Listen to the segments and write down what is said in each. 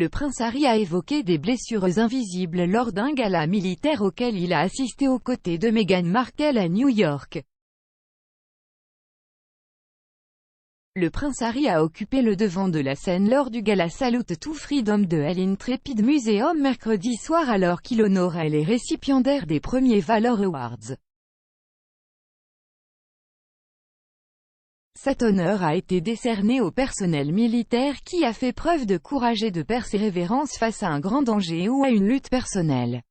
Le prince Harry a évoqué des blessures invisibles lors d'un gala militaire auquel il a assisté aux côtés de Meghan Markle à New York. Le prince Harry a occupé le devant de la scène lors du gala Salute to Freedom de l'Intrepid Museum mercredi soir alors qu'il honorait les récipiendaires des premiers Valor Awards. Cet honneur a été décerné au personnel militaire qui a fait preuve de courage et de persévérance face à un grand danger ou à une lutte personnelle.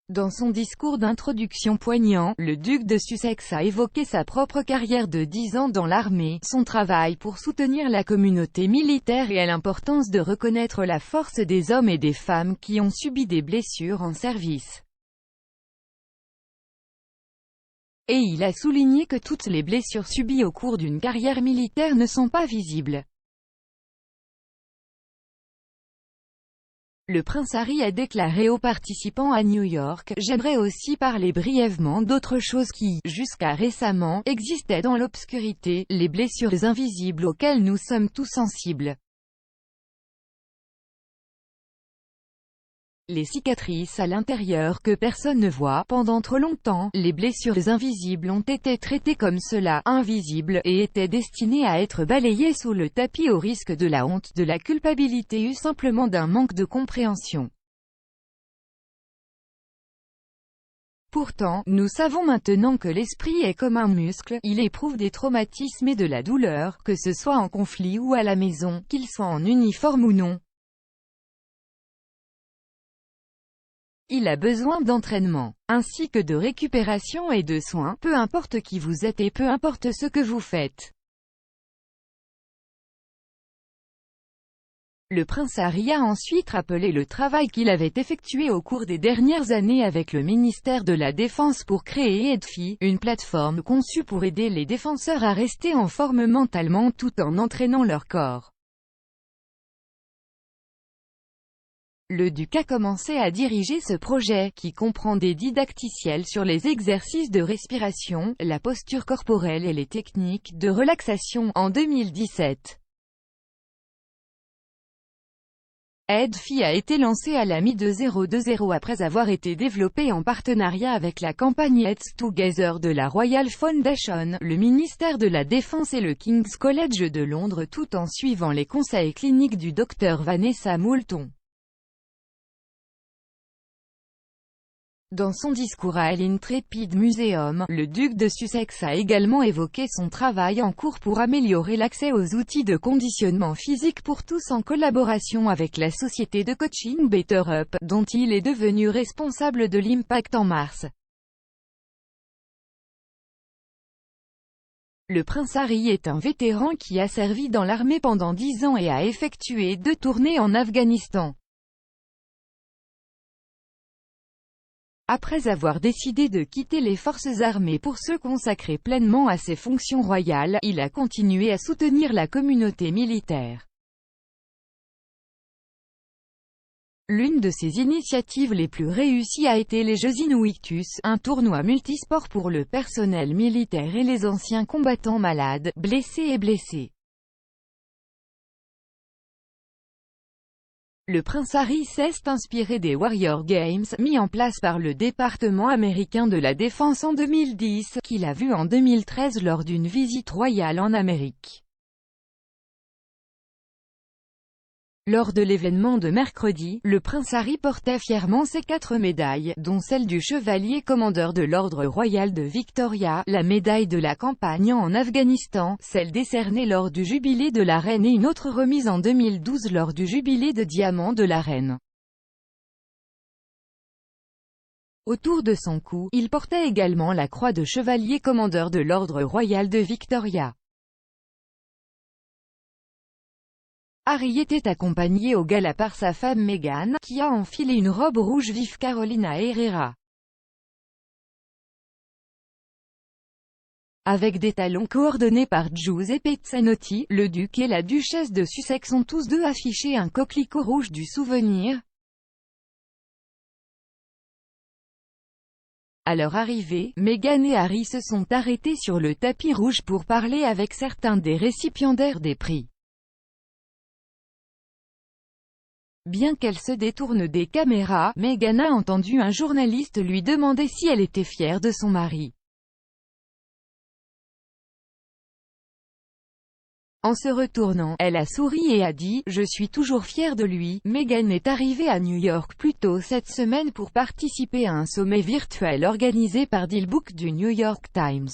Dans son discours d'introduction poignant, le duc de Sussex a évoqué sa propre carrière de 10 ans dans l'armée, son travail pour soutenir la communauté militaire et l'importance de reconnaître la force des hommes et des femmes qui ont subi des blessures en service. Et il a souligné que toutes les blessures subies au cours d'une carrière militaire ne sont pas visibles. Le prince Harry a déclaré aux participants à New York « J'aimerais aussi parler brièvement d'autres choses qui, jusqu'à récemment, existaient dans l'obscurité, les blessures invisibles auxquelles nous sommes tous sensibles. Les cicatrices à l'intérieur que personne ne voit. Pendant trop longtemps, les blessures invisibles ont été traitées comme cela, invisibles, et étaient destinées à être balayées sous le tapis au risque de la honte, de la culpabilité ou simplement d'un manque de compréhension. Pourtant, nous savons maintenant que l'esprit est comme un muscle, il éprouve des traumatismes et de la douleur, que ce soit en conflit ou à la maison, qu'il soit en uniforme ou non. Il a besoin d'entraînement, ainsi que de récupération et de soins, peu importe qui vous êtes et peu importe ce que vous faites. Le prince Harry a ensuite rappelé le travail qu'il avait effectué au cours des dernières années avec le ministère de la Défense pour créer Edfi, une plateforme conçue pour aider les défenseurs à rester en forme mentalement tout en entraînant leur corps. Le duc a commencé à diriger ce projet, qui comprend des didacticiels sur les exercices de respiration, la posture corporelle et les techniques de relaxation, en 2017. Edfi a été lancé à la mi-2020 après avoir été développé en partenariat avec la campagne Heads Together de la Royal Foundation, le ministère de la Défense et le King's College de Londres tout en suivant les conseils cliniques du Dr Vanessa Moulton. Dans son discours à l'Intrepid Museum, le duc de Sussex a également évoqué son travail en cours pour améliorer l'accès aux outils de conditionnement physique pour tous en collaboration avec la société de coaching Better Up, dont il est devenu responsable de l'Impact en mars. Le prince Harry est un vétéran qui a servi dans l'armée pendant 10 ans et a effectué 2 tournées en Afghanistan. Après avoir décidé de quitter les forces armées pour se consacrer pleinement à ses fonctions royales, il a continué à soutenir la communauté militaire. L'une de ses initiatives les plus réussies a été les Jeux Invictus, un tournoi multisport pour le personnel militaire et les anciens combattants malades, blessés et blessés. Le prince Harry s'est inspiré des Warrior Games, mis en place par le département américain de la défense en 2010, qu'il a vu en 2013 lors d'une visite royale en Amérique. Lors de l'événement de mercredi, le prince Harry portait fièrement ses 4 médailles, dont celle du chevalier commandeur de l'Ordre royal de Victoria, la médaille de la campagne en Afghanistan, celle décernée lors du jubilé de la reine et une autre remise en 2012 lors du jubilé de diamant de la reine. Autour de son cou, il portait également la croix de chevalier commandeur de l'Ordre royal de Victoria. Harry était accompagné au gala par sa femme Meghan, qui a enfilé une robe rouge vif Carolina Herrera. Avec des talons coordonnés par Giuseppe Zanotti, le duc et la duchesse de Sussex ont tous deux affiché un coquelicot rouge du souvenir. À leur arrivée, Meghan et Harry se sont arrêtés sur le tapis rouge pour parler avec certains des récipiendaires des prix. Bien qu'elle se détourne des caméras, Meghan a entendu un journaliste lui demander si elle était fière de son mari. En se retournant, elle a souri et a dit « Je suis toujours fière de lui ». Meghan est arrivée à New York plus tôt cette semaine pour participer à un sommet virtuel organisé par Dealbook du New York Times.